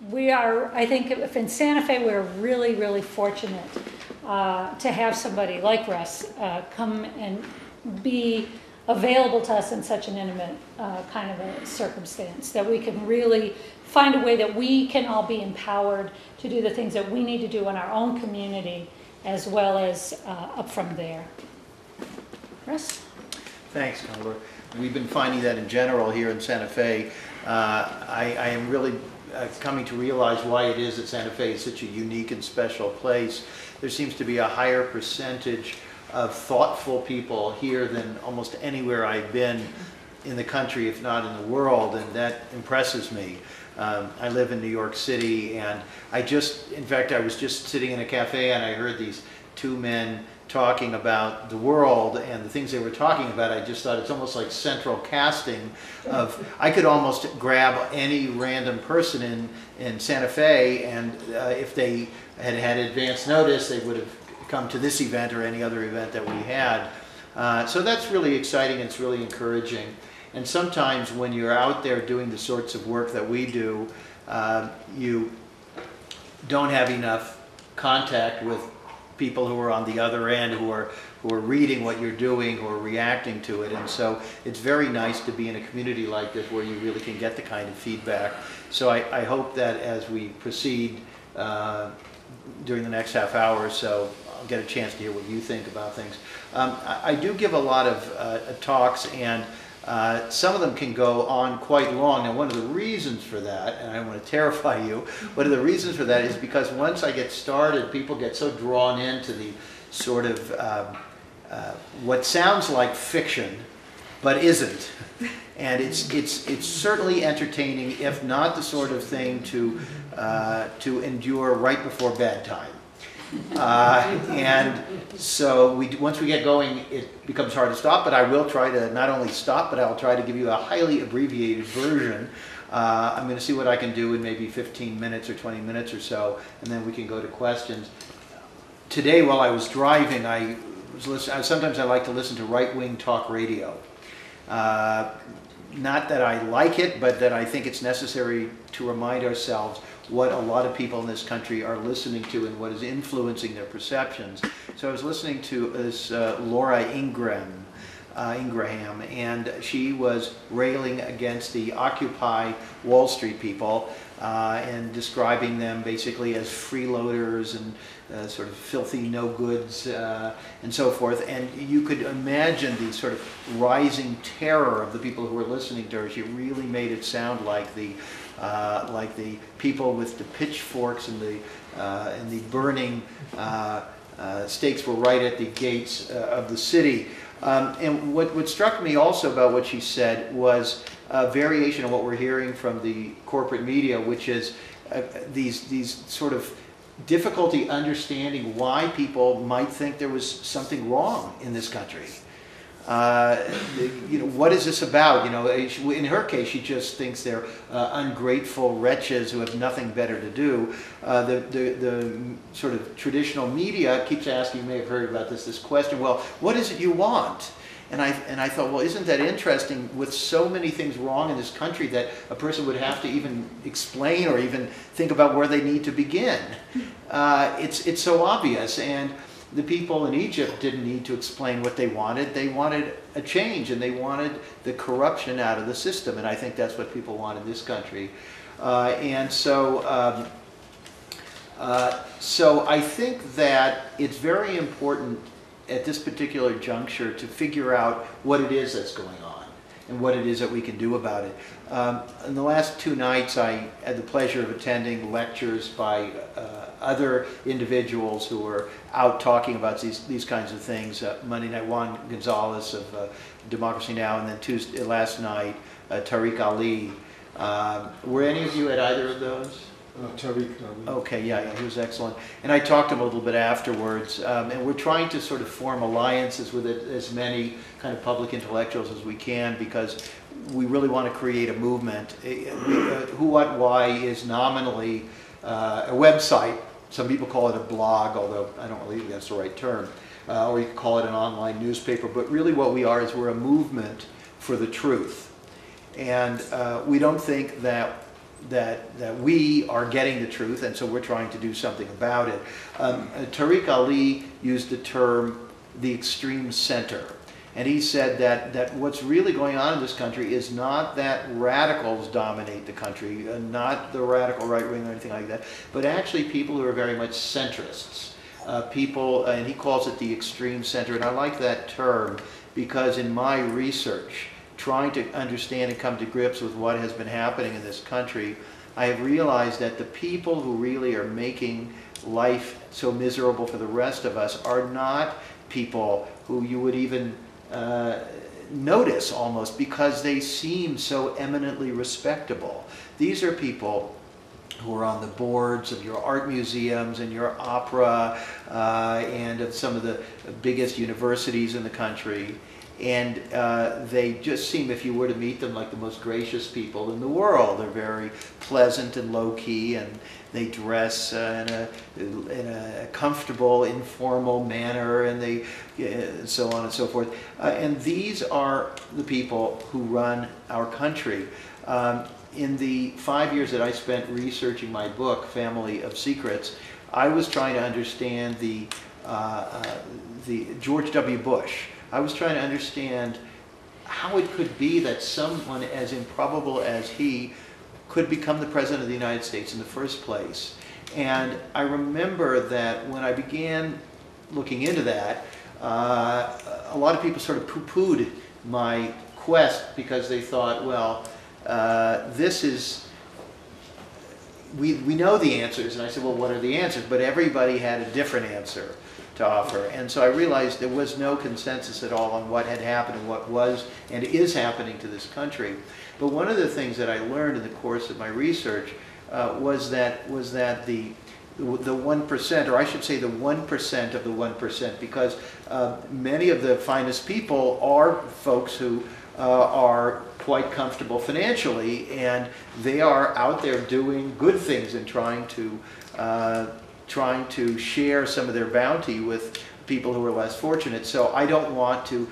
We are, I think, if in Santa Fe, we're really, really fortunate to have somebody like Russ come and be available to us in such an intimate kind of a circumstance, that we can really find a way that we can all be empowered to do the things that we need to do in our own community, as well as up from there. Russ? Thanks, Conor. We've been finding that in general here in Santa Fe. I am really coming to realize why it is that Santa Fe is such a unique and special place. There seems to be a higher percentage of thoughtful people here than almost anywhere I've been in the country, if not in the world, and that impresses me. I live in New York City, and in fact, I was just sitting in a cafe and I heard these two men talking about the world, and the things they were talking about, I just thought it's almost like central casting of, I could almost grab any random person in Santa Fe, and if they had had advance notice, they would have come to this event or any other event that we had. So that's really exciting, it's really encouraging. And sometimes when you're out there doing the sorts of work that we do, you don't have enough contact with people who are on the other end, who are reading what you're doing, who are reacting to it. And so it's very nice to be in a community like this where you really can get the kind of feedback. So I hope that as we proceed during the next half hour or so, I'll get a chance to hear what you think about things. I do give a lot of talks, and some of them can go on quite long. And one of the reasons for that, and I don't want to terrify you, one of the reasons for that is because once I get started, people get so drawn into the sort of what sounds like fiction, but isn't. And it's certainly entertaining, if not the sort of thing to endure right before bedtime. And so once we get going, it becomes hard to stop, but I will try to not only stop, but I'll try to give you a highly abbreviated version. I'm going to see what I can do in maybe 15 minutes or 20 minutes or so, and then we can go to questions. Today, while I was driving, sometimes I like to listen to right-wing talk radio. Not that I like it, but that I think it's necessary to remind ourselves what a lot of people in this country are listening to and what is influencing their perceptions. So I was listening to this Laura Ingraham, and she was railing against the Occupy Wall Street people and describing them basically as freeloaders and sort of filthy no-goods and so forth. And you could imagine the sort of rising terror of the people who were listening to her. She really made it sound like the people with the pitchforks and the burning stakes were right at the gates of the city. And what struck me also about what she said was a variation of what we're hearing from the corporate media, which is these sort of difficulty understanding why people might think there was something wrong in this country. What is this about? In her case, she just thinks they're ungrateful wretches who have nothing better to do. The sort of traditional media keeps asking, you may have heard about this question, well, what is it you want? And I thought, well, isn't that interesting, with so many things wrong in this country that a person would have to even explain or even think about where they need to begin. It's so obvious. And the people in Egypt didn't need to explain what they wanted. They wanted a change, and they wanted the corruption out of the system. And I think that's what people want in this country. So I think that it's very important at this particular juncture to figure out what it is that's going on and what it is that we can do about it. In the last 2 nights, I had the pleasure of attending lectures by other individuals who were out talking about these kinds of things. Monday night, Juan Gonzalez of Democracy Now!, and then last night, Tariq Ali. Were any of you at either of those? Tariq. Okay, yeah, he was excellent. And I talked to him a little bit afterwards, and we're trying to sort of form alliances with as many kind of public intellectuals as we can, because we really want to create a movement. Who, What, Why is nominally a website. Some people call it a blog, although I don't believe that's the right term. Or you could call it an online newspaper. But really what we are is we're a movement for the truth. And we don't think that that we are getting the truth, and so we're trying to do something about it. Tariq Ali used the term the extreme center. And he said that what's really going on in this country is not that radicals dominate the country, not the radical right wing or anything like that, but actually people who are very much centrists. People, and he calls it the extreme center, and I like that term because in my research, trying to understand and come to grips with what has been happening in this country, I have realized that the people who really are making life so miserable for the rest of us are not people who you would even notice almost because they seem so eminently respectable. These are people who are on the boards of your art museums and your opera and of some of the biggest universities in the country. And they just seem, if you were to meet them, like the most gracious people in the world. They're very pleasant and low-key, and they dress in a comfortable, informal manner, and they so on and so forth. And these are the people who run our country. In the 5 years that I spent researching my book, Family of Secrets, I was trying to understand the George W. Bush. I was trying to understand how it could be that someone as improbable as he could become the President of the United States in the first place. And I remember that when I began looking into that, a lot of people sort of poo-pooed my quest because they thought, well, this is, we know the answers. And I said, well, what are the answers? But everybody had a different answer to offer. And so I realized there was no consensus at all on what had happened and what was and is happening to this country. But one of the things that I learned in the course of my research was that the 1%, or I should say the 1% of the 1%, because many of the finest people are folks who are quite comfortable financially, and they are out there doing good things and trying to share some of their bounty with people who are less fortunate. So I don't want to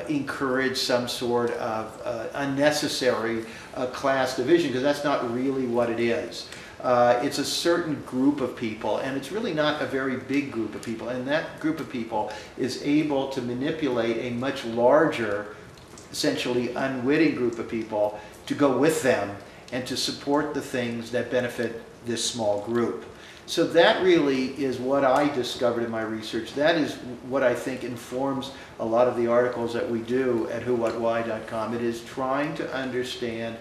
encourage some sort of unnecessary class division, because that's not really what it is. It's a certain group of people, and it's really not a very big group of people, and that group of people is able to manipulate a much larger, essentially unwitting group of people to go with them and to support the things that benefit this small group. So that really is what I discovered in my research. That is what I think informs a lot of the articles that we do at whowhatwhy.com. It is trying to understand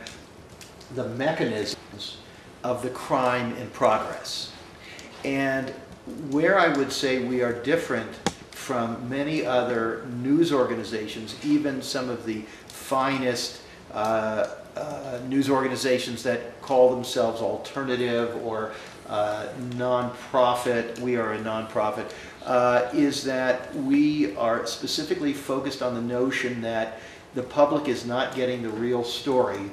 the mechanisms of the crime in progress. And where I would say we are different from many other news organizations, even some of the finest news organizations that call themselves alternative or non-profit, we are a non-profit, is that we are specifically focused on the notion that the public is not getting the real story,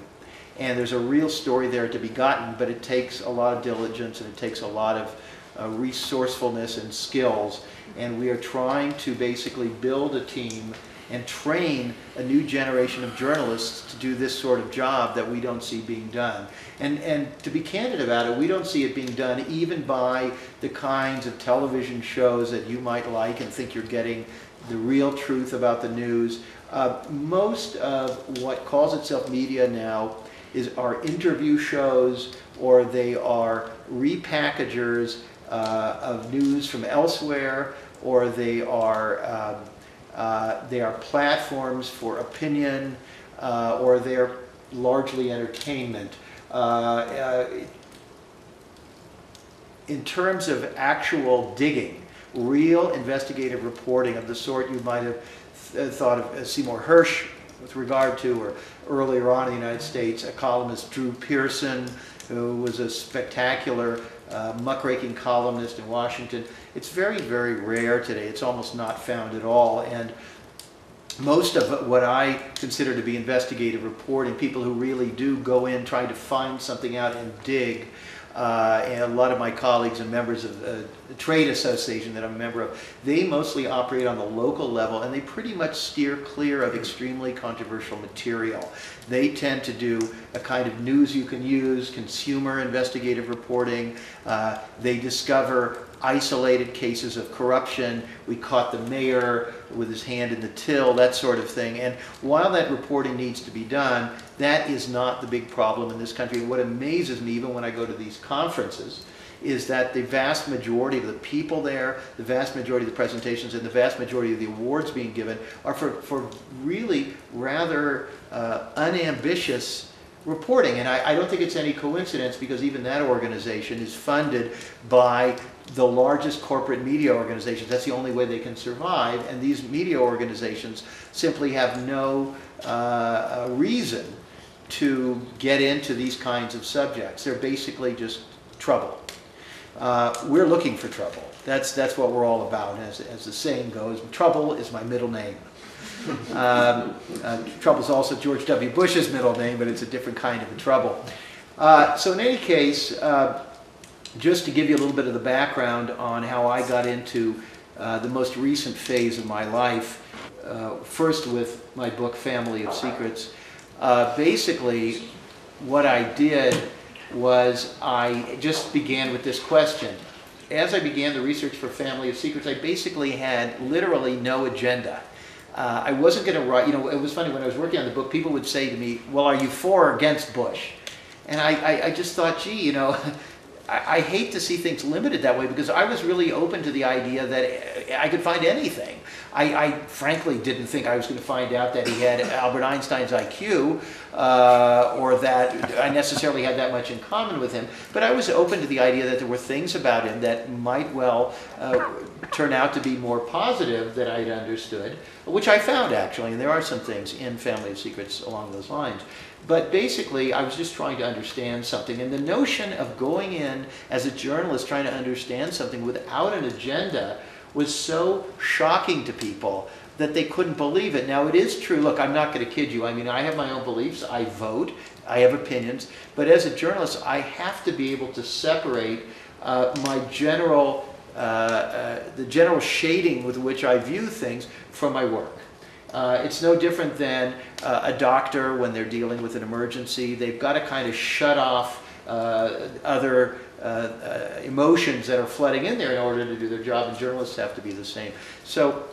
and there's a real story there to be gotten, but it takes a lot of diligence and it takes a lot of resourcefulness and skills, and we are trying to basically build a team and train a new generation of journalists to do this sort of job that we don't see being done. And to be candid about it, we don't see it being done even by the kinds of television shows that you might like and think you're getting the real truth about the news. Most of what calls itself media now are interview shows, or they are repackagers of news from elsewhere, or they are platforms for opinion, or they're largely entertainment. In terms of actual digging, real investigative reporting of the sort you might have thought of Seymour Hersh with regard to, or earlier on in the United States, a columnist, Drew Pearson, who was a spectacular muckraking columnist in Washington. It's very, very rare today. It's almost not found at all. And most of what I consider to be investigative reporting, people who really do go in trying to find something out and dig, and a lot of my colleagues and members of the trade association that I'm a member of, they mostly operate on the local level, and they pretty much steer clear of extremely controversial material. They tend to do a kind of news you can use, consumer investigative reporting. They discover isolated cases of corruption. We caught the mayor with his hand in the till, that sort of thing. And while that reporting needs to be done, that is not the big problem in this country. And what amazes me, even when I go to these conferences, is that the vast majority of the people there, the vast majority of the presentations, and the vast majority of the awards being given are for really rather unambitious reporting. And I don't think it's any coincidence, because even that organization is funded by the largest corporate media organizations. That's the only way they can survive. And these media organizations simply have no reason to get into these kinds of subjects. They're basically just trouble. We're looking for trouble. That's what we're all about. As the saying goes, trouble is my middle name. Trouble is also George W. Bush's middle name, but it's a different kind of a trouble. So in any case, just to give you a little bit of the background on how I got into the most recent phase of my life, first with my book, Family of Secrets. Basically, what I did was I just began with this question. As I began the research for Family of Secrets, I basically had literally no agenda. I wasn't going to write, you know, it was funny, when I was working on the book, people would say to me, well, are you for or against Bush? And I just thought, gee, you know, I hate to see things limited that way, because I was really open to the idea that I could find anything. I frankly didn't think I was going to find out that he had Albert Einstein's IQ, or that I necessarily had that much in common with him. But I was open to the idea that there were things about him that might well turn out to be more positive than I'd understood, which I found, actually. And there are some things in Family of Secrets along those lines. But basically, I was just trying to understand something. And the notion of going in as a journalist trying to understand something without an agenda was so shocking to people that they couldn't believe it. Now, it is true. Look, I'm not going to kid you. I mean, I have my own beliefs. I vote. I have opinions. But as a journalist, I have to be able to separate my general, the general shading with which I view things from my work. It's no different than a doctor when they're dealing with an emergency. They've got to kind of shut off other emotions that are flooding in there in order to do their job, and journalists have to be the same. So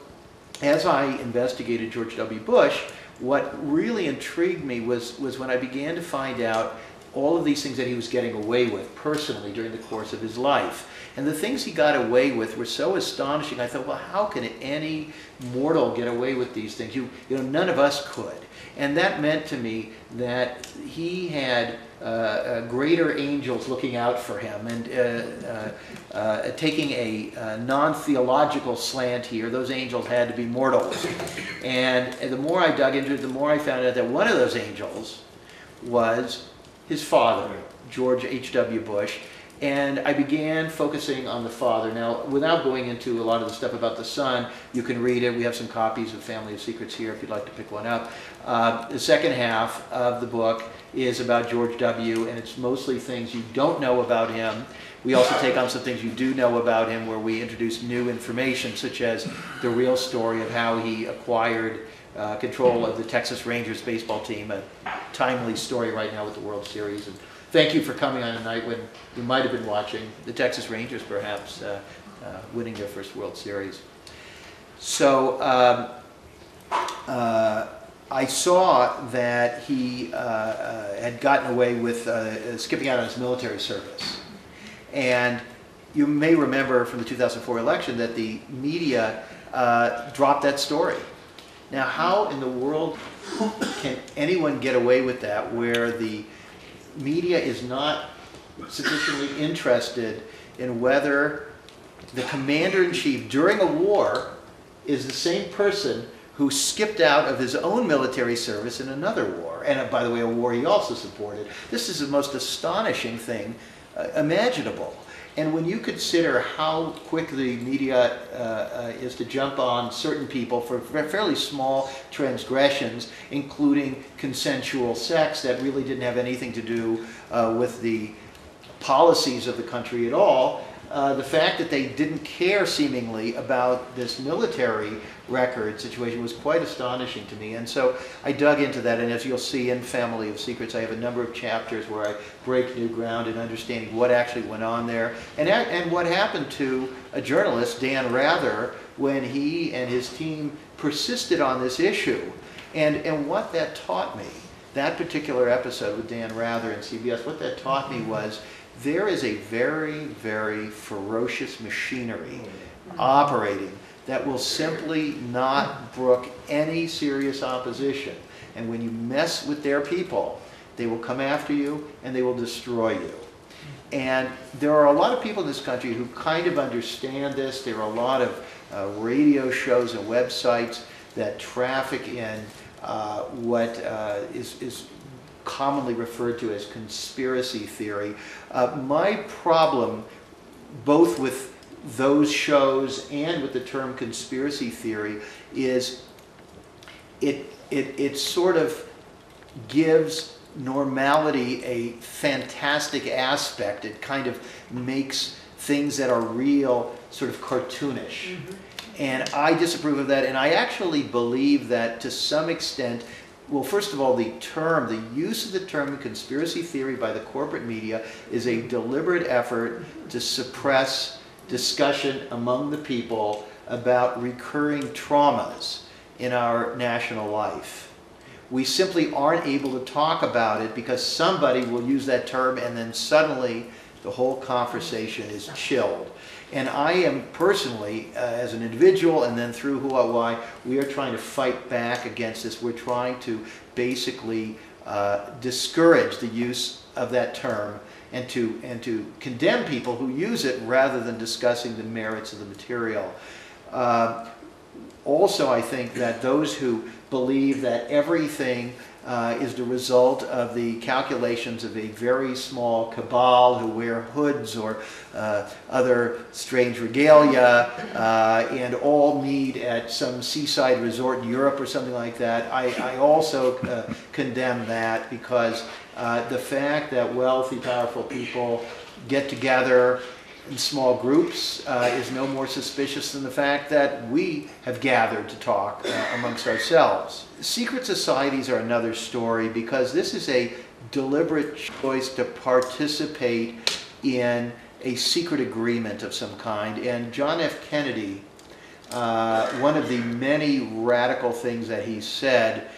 as I investigated George W. Bush, what really intrigued me was when I began to find out all of these things that he was getting away with personally during the course of his life. And the things he got away with were so astonishing. I thought, well, how can any mortal get away with these things? You know, none of us could. And that meant to me that he had greater angels looking out for him, and taking a non-theological slant here, those angels had to be mortals. And the more I dug into it, the more I found out that one of those angels was his father, George H.W. Bush. And I began focusing on the father. Now, without going into a lot of the stuff about the son, you can read it. We have some copies of Family of Secrets here if you'd like to pick one up. The second half of the book is about George W., and it's mostly things you don't know about him. We also take on some things you do know about him, where we introduce new information, such as the real story of how he acquired control of the Texas Rangers baseball team, a timely story right now with the World Series. And thank you for coming on a night when you might have been watching the Texas Rangers, perhaps, winning their first World Series. So I saw that he had gotten away with skipping out on his military service. And you may remember from the 2004 election that the media dropped that story. Now, how in the world can anyone get away with that, where the media is not sufficiently interested in whether the commander-in-chief during a war is the same person who skipped out of his own military service in another war, and by the way, a war he also supported? This is the most astonishing thing imaginable. And when you consider how quick the media is to jump on certain people for fairly small transgressions, including consensual sex that really didn't have anything to do with the policies of the country at all, the fact that they didn't care seemingly about this military record situation was quite astonishing to me. And so I dug into that, and as you'll see in Family of Secrets, I have a number of chapters where I break new ground in understanding what actually went on there, and what happened to a journalist, Dan Rather, when he and his team persisted on this issue, and what that taught me. That particular episode with Dan Rather and CBS, what that taught me was there is a very, very ferocious machinery operating that will simply not brook any serious opposition. And when you mess with their people, they will come after you and they will destroy you. And there are a lot of people in this country who kind of understand this. There are a lot of radio shows and websites that traffic in what is commonly referred to as conspiracy theory. My problem, both with those shows and with the term conspiracy theory, is it sort of gives normality a fantastic aspect. It kind of makes things that are real sort of cartoonish. Mm-hmm. And I disapprove of that, and I actually believe that to some extent, well, first of all, the use of the term conspiracy theory by the corporate media is a deliberate effort to suppress discussion among the people about recurring traumas in our national life. We simply aren't able to talk about it because somebody will use that term and then suddenly the whole conversation is chilled. And I am personally, as an individual and then through Who I Why, we are trying to fight back against this. We're trying to basically discourage the use of that term and to condemn people who use it rather than discussing the merits of the material. Also, I think that those who believe that everything is the result of the calculations of a very small cabal who wear hoods or other strange regalia and all meet at some seaside resort in Europe or something like that. I also condemn that, because the fact that wealthy, powerful people get together in small groups is no more suspicious than the fact that we have gathered to talk amongst ourselves. Secret societies are another story, because this is a deliberate choice to participate in a secret agreement of some kind. And John F. Kennedy, one of the many radical things that he said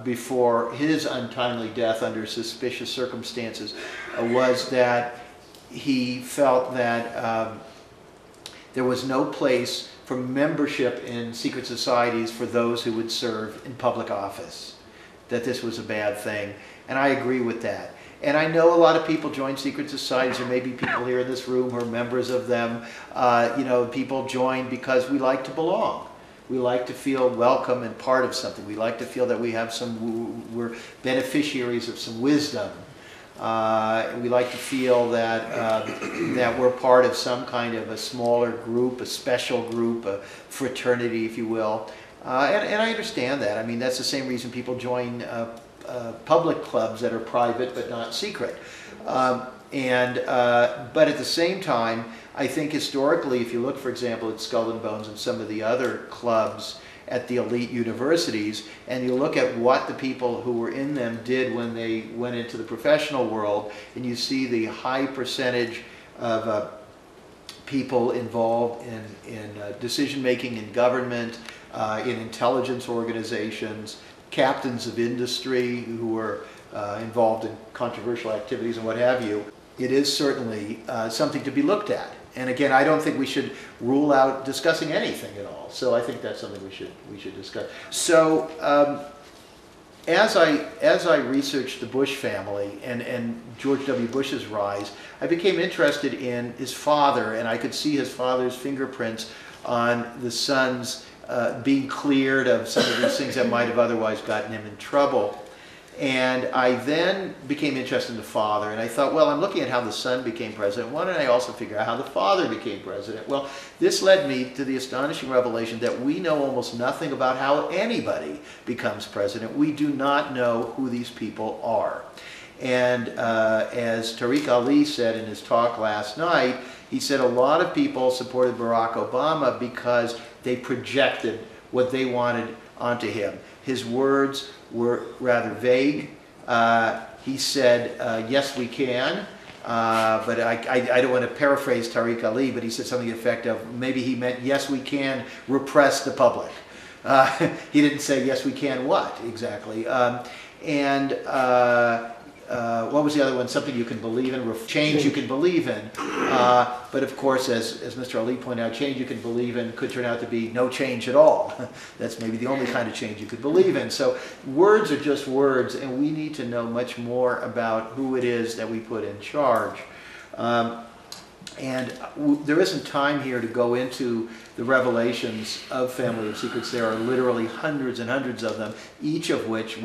before his untimely death under suspicious circumstances was that he felt that there was no place for membership in secret societies for those who would serve in public office, that this was a bad thing. And I agree with that. And I know a lot of people join secret societies. There may be people here in this room who are members of them. You know, people join because we like to belong. We like to feel welcome and part of something. We like to feel that we have we're beneficiaries of some wisdom. We like to feel that that we're part of some kind of a smaller group, a special group, a fraternity, if you will. And I understand that. I mean, that's the same reason people join public clubs that are private but not secret. But at the same time, I think historically, if you look, for example, at Skull and Bones and some of the other clubs at the elite universities, and you look at what the people who were in them did when they went into the professional world, and you see the high percentage of people involved in decision-making in government, in intelligence organizations, captains of industry who were involved in controversial activities and what have you, it is certainly something to be looked at. And again, I don't think we should rule out discussing anything at all. So I think that's something we should discuss. So as I researched the Bush family and George W. Bush's rise, I became interested in his father, and I could see his father's fingerprints on the son's being cleared of some of these things that might have otherwise gotten him in trouble. And I then became interested in the father, and I thought, well, I'm looking at how the son became president. Why don't I also figure out how the father became president? Well, this led me to the astonishing revelation that we know almost nothing about how anybody becomes president. We do not know who these people are. And as Tariq Ali said in his talk last night, he said a lot of people supported Barack Obama because they projected what they wanted onto him. His words were rather vague. He said, yes, we can. But I don't want to paraphrase Tariq Ali, but he said something to the effect of, maybe he meant, yes, we can repress the public. He didn't say, yes, we can what, exactly. What was the other one? Something you can believe in, change you can believe in. But of course, as Mr. Ali pointed out, change you can believe in could turn out to be no change at all. That's maybe the only kind of change you could believe in. So words are just words, and we need to know much more about who it is that we put in charge. There isn't time here to go into the revelations of Family of Secrets. There are literally hundreds and hundreds of them, each of which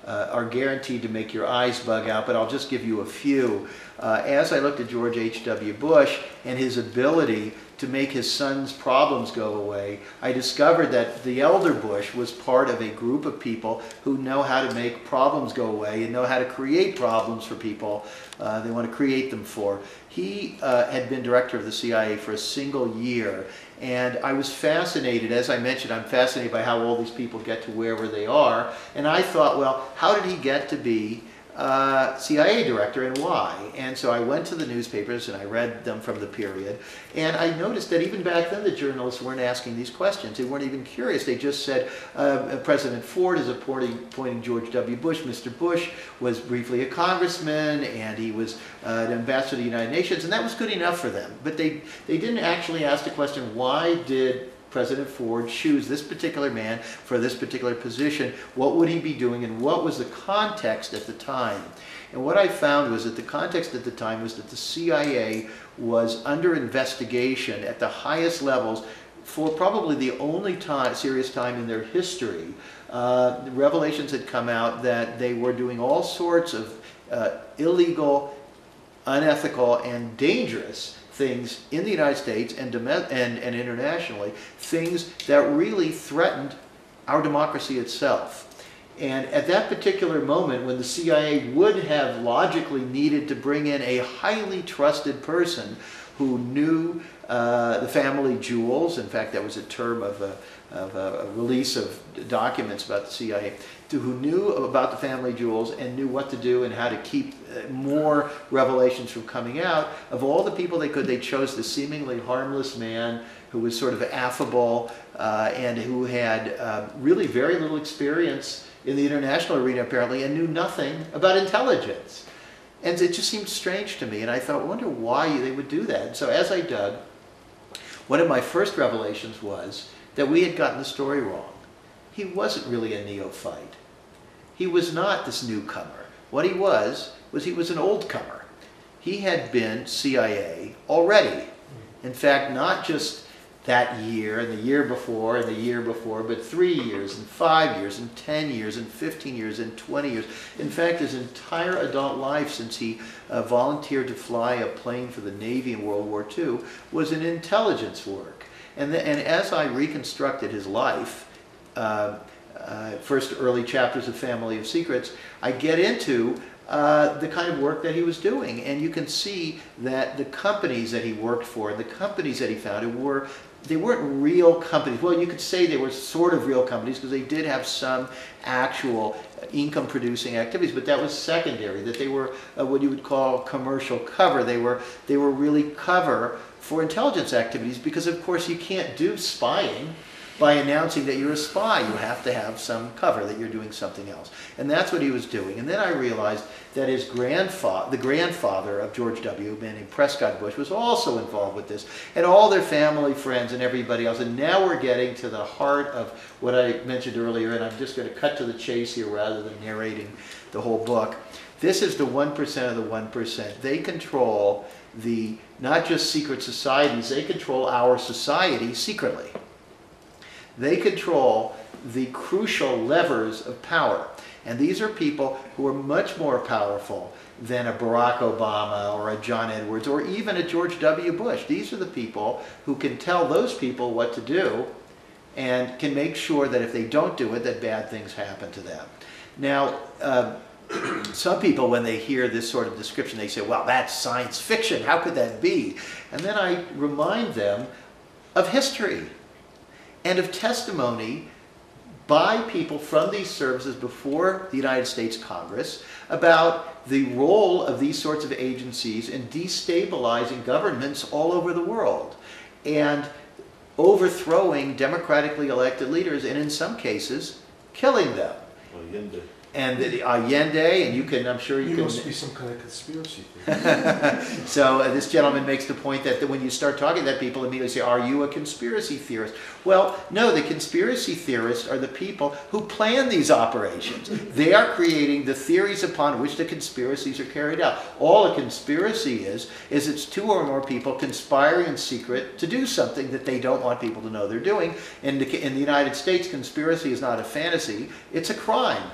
are guaranteed to make your eyes bug out, but I'll just give you a few. As I looked at George H.W. Bush and his ability to make his son's problems go away, I discovered that the elder Bush was part of a group of people who know how to make problems go away and know how to create problems for people they want to create them for. He had been director of the CIA for a single year, and I was fascinated. As I mentioned, I'm fascinated by how all these people get to wherever they are, and I thought, well, how did he get to be CIA director and why? And so I went to the newspapers and I read them from the period, and I noticed that even back then the journalists weren't asking these questions. They weren't even curious. They just said President Ford is appointing George W. Bush. Mr. Bush was briefly a congressman and he was an ambassador to the United Nations, and that was good enough for them. But they didn't actually ask the question, why did President Ford choose this particular man for this particular position? What would he be doing, and what was the context at the time? And what I found was that the context at the time was that the CIA was under investigation at the highest levels for probably the only serious time in their history. The revelations had come out that they were doing all sorts of illegal, unethical, and dangerous things in the United States and internationally, things that really threatened our democracy itself. And at that particular moment, when the CIA would have logically needed to bring in a highly trusted person who knew the family jewels, in fact that was a term of a release of documents about the CIA, who knew about the family jewels and knew what to do and how to keep more revelations from coming out, of all the people they chose the seemingly harmless man who was sort of affable and who had really very little experience in the international arena apparently, and knew nothing about intelligence. And it just seemed strange to me, and I thought, I wonder why they would do that. And so as I dug, one of my first revelations was that we had gotten the story wrong. He wasn't really a neophyte. He was not this newcomer. What he was he was an old comer. He had been CIA already. In fact, not just that year and the year before and the year before, but 3 years and 5 years and 10 years and 15 years and 20 years. In fact, his entire adult life since he volunteered to fly a plane for the Navy in World War II was in intelligence work. And as I reconstructed his life, first early chapters of Family of Secrets, I get into the kind of work that he was doing. And you can see that the companies that he worked for, the companies that he founded they weren't real companies. Well, you could say they were sort of real companies because they did have some actual income-producing activities, but that was secondary, that they were what you would call commercial cover. They were really cover for intelligence activities because, of course, you can't do spying by announcing that you're a spy. You have to have some cover that you're doing something else. And that's what he was doing. And then I realized that his grandfather, the grandfather of George W., a man named Prescott Bush, was also involved with this, and all their family, friends, and everybody else. And now we're getting to the heart of what I mentioned earlier, and I'm just going to cut to the chase here rather than narrating the whole book. This is the 1% of the 1%. They control not just secret societies, they control our society secretly. They control the crucial levers of power. And these are people who are much more powerful than a Barack Obama or a John Edwards or even a George W. Bush. These are the people who can tell those people what to do and can make sure that if they don't do it, that bad things happen to them. Now, some people, when they hear this sort of description, they say, well, that's science fiction. How could that be? And then I remind them of history and of testimony by people from these services before the United States Congress about the role of these sorts of agencies in destabilizing governments all over the world and overthrowing democratically elected leaders and in some cases killing them. Allende. And Allende, and you can, I'm sure you can... must be some kind of conspiracy theory. So this gentleman makes the point that when you start talking to that, people immediately say, are you a conspiracy theorist? Well, no, the conspiracy theorists are the people who plan these operations. They are creating the theories upon which the conspiracies are carried out. All a conspiracy is it's two or more people conspiring in secret to do something that they don't want people to know they're doing. In the United States, conspiracy is not a fantasy, it's a crime.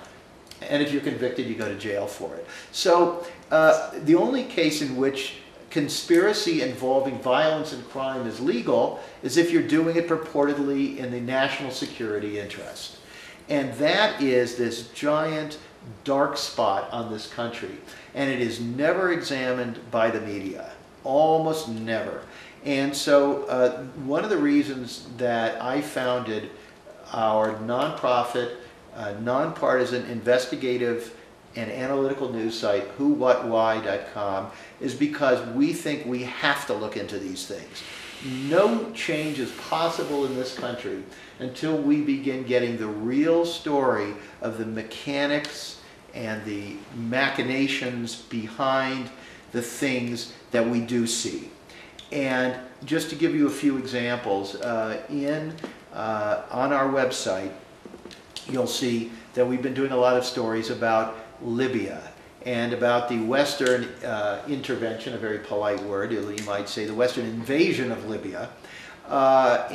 And if you're convicted, you go to jail for it. So the only case in which conspiracy involving violence and crime is legal is if you're doing it purportedly in the national security interest. And that is this giant dark spot on this country. And it is never examined by the media, almost never. And so one of the reasons that I founded our nonprofit, nonpartisan, investigative, and analytical news site, whowhatwhy.com, is because we think we have to look into these things. No change is possible in this country until we begin getting the real story of the mechanics and the machinations behind the things that we do see. And just to give you a few examples, on our website, you'll see that we've been doing a lot of stories about Libya and about the Western intervention, a very polite word, you might say, the Western invasion of Libya. That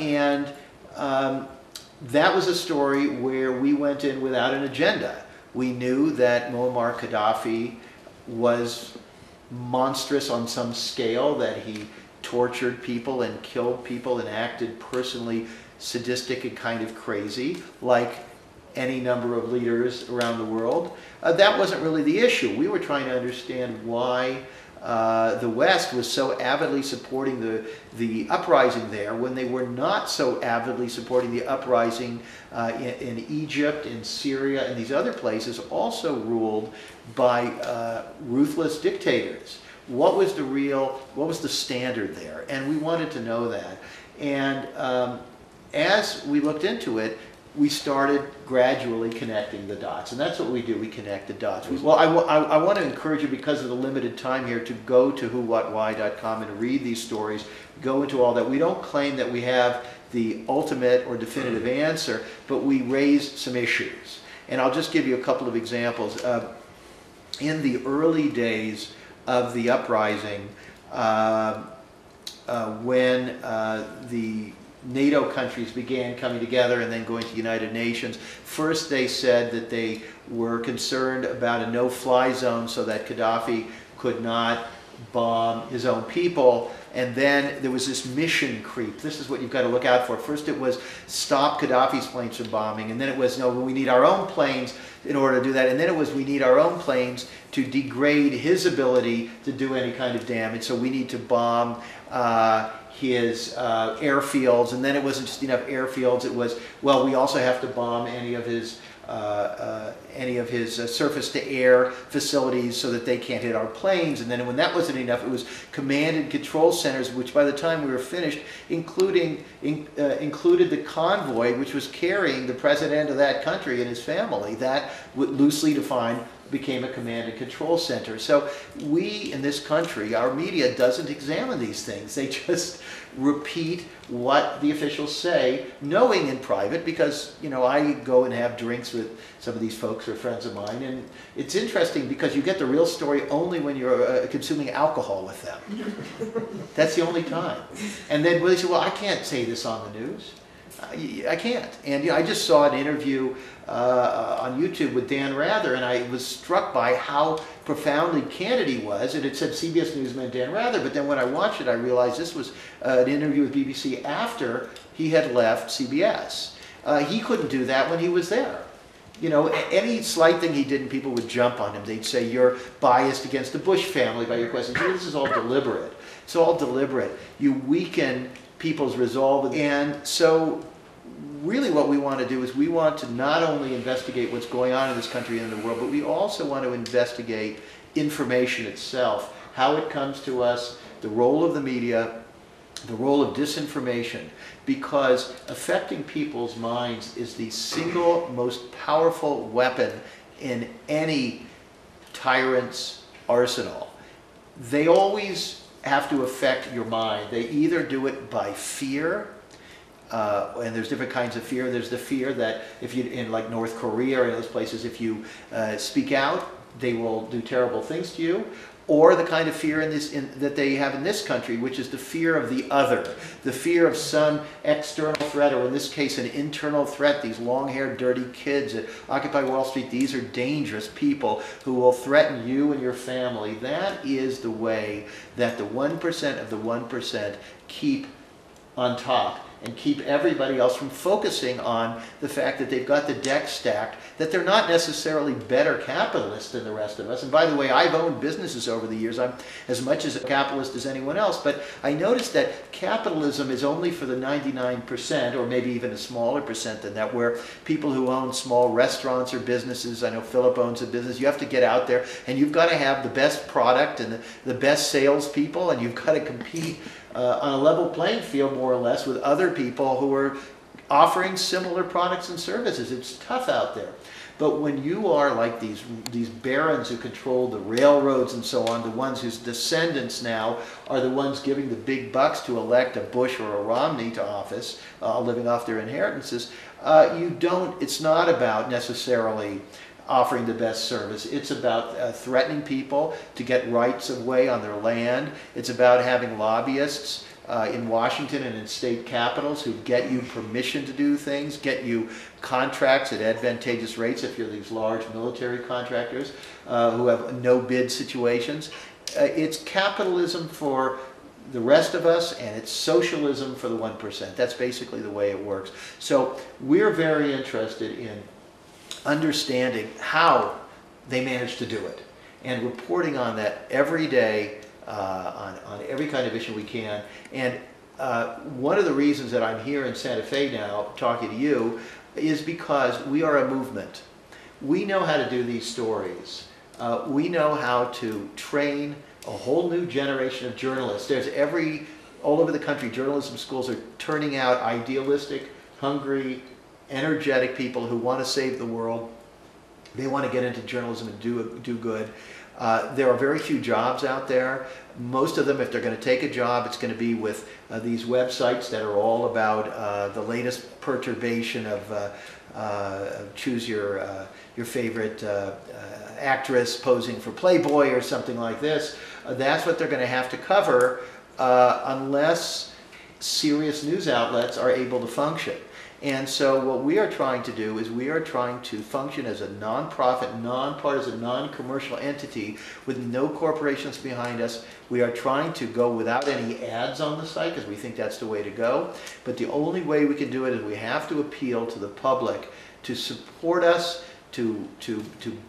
was a story where we went in without an agenda. We knew that Muammar Gaddafi was monstrous on some scale, that he tortured people and killed people and acted personally sadistic and kind of crazy, like any number of leaders around the world. That wasn't really the issue. We were trying to understand why the West was so avidly supporting the uprising there when they were not so avidly supporting the uprising in Egypt, in Syria, and these other places also ruled by ruthless dictators. What was the standard there? And we wanted to know that. And as we looked into it, we started gradually connecting the dots. And that's what we do, we connect the dots. Well, I want to encourage you, because of the limited time here, to go to whowhatwhy.com and read these stories, go into all that. We don't claim that we have the ultimate or definitive answer, but we raise some issues. And I'll just give you a couple of examples. In the early days of the uprising, when the NATO countries began coming together and then going to the United Nations. First, they said that they were concerned about a no-fly zone so that Gaddafi could not bomb his own people. And then there was this mission creep. This is what you've got to look out for. First it was stop Gaddafi's planes from bombing, and then it was no, we need our own planes in order to do that. And then it was we need our own planes to degrade his ability to do any kind of damage. So we need to bomb his airfields. And then it wasn't just enough airfields. It was, well, we also have to bomb any of his surface-to-air facilities so that they can't hit our planes. And then when that wasn't enough, it was command and control centers, which by the time we were finished, included the convoy, which was carrying the president of that country and his family. That, loosely defined, became a command and control center. So we in this country, our media doesn't examine these things. They just repeat what the officials say, knowing in private, because, you know, I go and have drinks with some of these folks who are friends of mine, and it's interesting because you get the real story only when you're consuming alcohol with them. That's the only time. And then they say, well, I can't say this on the news. I can't. And I just saw an interview on YouTube with Dan Rather, and I was struck by how profoundly candid he was. And it said CBS Newsman Dan Rather, but then when I watched it, I realized this was an interview with BBC after he had left CBS. He couldn't do that when he was there. Any slight thing he did and people would jump on him. They'd say, you're biased against the Bush family by your questions. This is all deliberate. It's all deliberate. You weaken people's resolve. And so really what we want to do is we want to not only investigate what's going on in this country and in the world, but we also want to investigate information itself, how it comes to us, the role of the media, the role of disinformation, because affecting people's minds is the single most powerful weapon in any tyrant's arsenal. They always have to affect your mind. They either do it by fear, and there's different kinds of fear. There's the fear that if you, in like North Korea or in those places, if you speak out, they will do terrible things to you. Or the kind of fear that they have in this country, which is the fear of the other, the fear of some external threat, or in this case, an internal threat. These long-haired, dirty kids at Occupy Wall Street, these are dangerous people who will threaten you and your family. That is the way that the 1% of the 1% keep on top and keep everybody else from focusing on the fact that they've got the deck stacked, that they're not necessarily better capitalists than the rest of us. And by the way, I've owned businesses over the years. I'm as much as a capitalist as anyone else, but I noticed that capitalism is only for the 99%, or maybe even a smaller percent than that, where people who own small restaurants or businesses, I know Philip owns a business, you have to get out there and you've got to have the best product and the best salespeople, and you've got to compete on a level playing field, more or less, with other people who are offering similar products and services. It's tough out there. But when you are like these barons who control the railroads and so on, the ones whose descendants now are the ones giving the big bucks to elect a Bush or a Romney to office, living off their inheritances, it's not about necessarily offering the best service. It's about threatening people to get rights of way on their land. It's about having lobbyists in Washington and in state capitals who get you permission to do things, get you contracts at advantageous rates if you're these large military contractors who have no bid situations. It's capitalism for the rest of us, and it's socialism for the 1%. That's basically the way it works. So we're very interested in understanding how they manage to do it and reporting on that every day on every kind of issue we can. And one of the reasons that I'm here in Santa Fe now talking to you is because we are a movement. We know how to do these stories. We know how to train a whole new generation of journalists. All over the country, journalism schools are turning out idealistic, hungry, energetic people who want to save the world. They want to get into journalism and do good. There are very few jobs out there. Most of them, if they're going to take a job, it's going to be with these websites that are all about the latest perturbation of choose your favorite actress posing for Playboy or something like this. That's what they're going to have to cover unless serious news outlets are able to function. And so what we are trying to do is we are trying to function as a nonprofit, nonpartisan, non-commercial entity with no corporations behind us. We are trying to go without any ads on the site because we think that's the way to go. But the only way we can do it is we have to appeal to the public to support us, to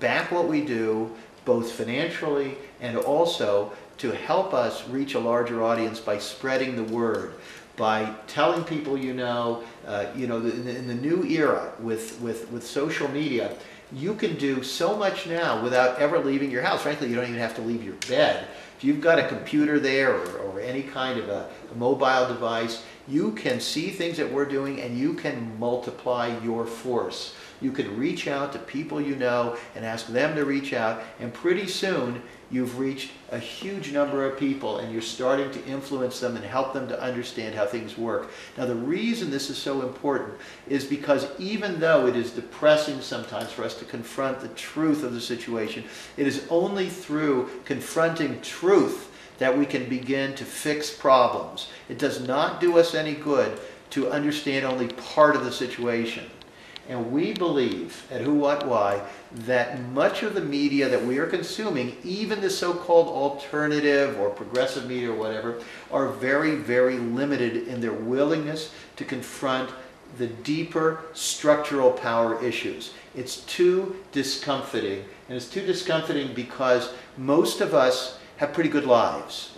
back what we do, both financially and also to help us reach a larger audience by spreading the word, by telling people in the new era with social media, you can do so much now without ever leaving your house. Frankly, you don't even have to leave your bed. If you've got a computer there or any kind of a mobile device, you can see things that we're doing and you can multiply your force. You can reach out to people you know and ask them to reach out, and pretty soon you've reached a huge number of people and you're starting to influence them and help them to understand how things work. Now, the reason this is so important is because even though it is depressing sometimes for us to confront the truth of the situation, it is only through confronting truth that we can begin to fix problems. It does not do us any good to understand only part of the situation. And we believe at Who, What, Why that much of the media that we are consuming, even the so-called alternative or progressive media or whatever, are very, very limited in their willingness to confront the deeper structural power issues. It's too discomforting, and it's too discomforting because most of us have pretty good lives.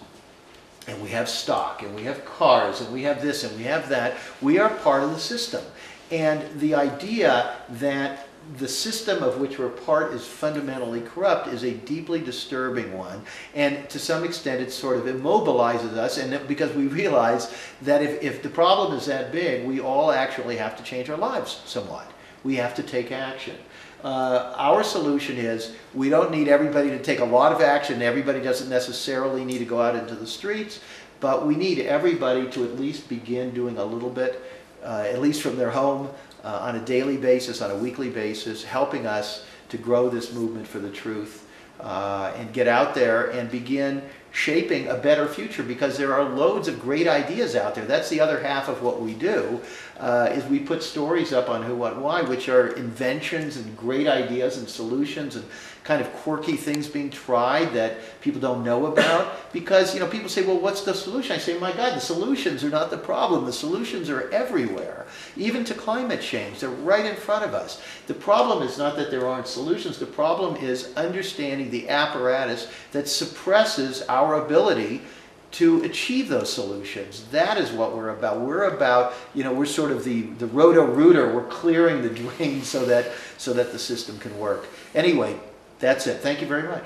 And we have stock, and we have cars, and we have this, and we have that. We are part of the system. And the idea that the system of which we're part is fundamentally corrupt is a deeply disturbing one. And to some extent, it sort of immobilizes us, and because we realize that if the problem is that big, we all actually have to change our lives somewhat. We have to take action. Our solution is we don't need everybody to take a lot of action. Everybody doesn't necessarily need to go out into the streets, but we need everybody to at least begin doing a little bit, at least from their home, on a daily basis, on a weekly basis, helping us to grow this movement for the truth and get out there and begin shaping a better future, because there are loads of great ideas out there. That's the other half of what we do, is we put stories up on Who, What, Why, which are inventions and great ideas and solutions and kind of quirky things being tried that people don't know about. Because, you know, people say, well, what's the solution? I say, my God, the solutions are not the problem. The solutions are everywhere, even to climate change. They're right in front of us. The problem is not that there aren't solutions. The problem is understanding the apparatus that suppresses our ability to achieve those solutions. That is what we're about. We're about, you know, we're sort of the roto-rooter. We're clearing the drain so that the system can work. Anyway, that's it. Thank you very much.